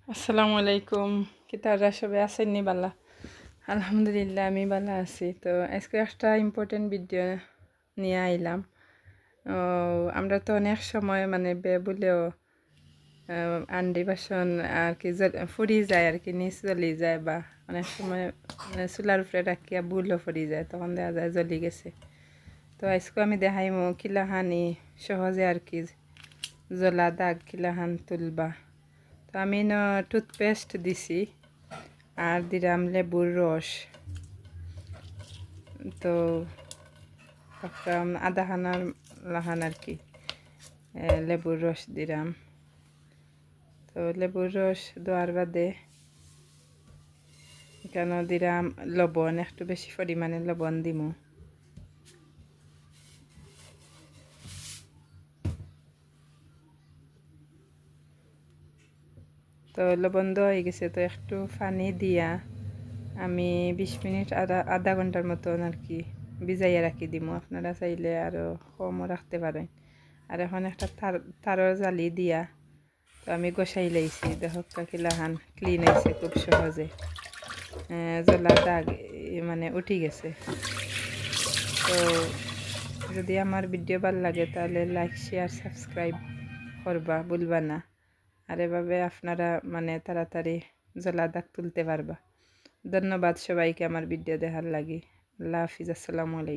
আসসালামু আলাইকুম। কি তারা সবাই আছেননি বালা? আলহামদুলিল্লাহ আমি ভালো আছি। তো আজকে একটা ইম্পর্টেন্ট ভিডিও নিয়ে আইলাম। আমরা তো অনেক সময় মানে বলেও আন্ডি বাসন আর কি ফুরি যায় আর কি, নিচ জ্বলি যায়, বা অনেক সময় মানে চুলার উপরে রাখিয়া বুলও ফুরি যায়, তখন দেখা যায় জ্বলি গেছে। তো আজকে আমি দেখাইমো কিলাহানি সহজে আর কি জ্বলা দাগ কিলাহান তুলবা। তো আমি টুথপেস্ট দিছি আর দিলাম লেবুর রস। তো একটা আধা খানার লাহান আর কি লেবুর রস দিলাম। তো লেবুর রস দেওয়ার বাদে কেন দিলাম লবণ, একটু বেশি পরিমাণে লবণ দিমু। তো লবণ দেওয়া হয়ে গেছে, তো একটু পানি দিয়া আমি 20 মিনিট আধা ঘন্টার মতন আর কি ভিজাইয়া রাখি দিমু। আপনারা চাইলে আরও কমও রাখতে পারেন। আর এখন একটা তারর জালি দিয়া তো আমি গোসাই লাইছি। দেখো কিলাহান ক্লিন হয়েছে খুব সহজে, জ্বলা দাগ মানে উঠি গেছে। তো যদি আমার ভিডিও ভালো লাগে তাহলে লাইক শেয়ার সাবস্ক্রাইব করবা ভুলবা না। আর এভাবে আপনারা মানে তাড়াতাড়ি জ্বলা দাগ তুলতে পারবা। ধন্যবাদ সবাইকে আমার ভিডিও দেখার লাগি। আল্লাহ হাফিজ, আসসালামু আলাইকুম।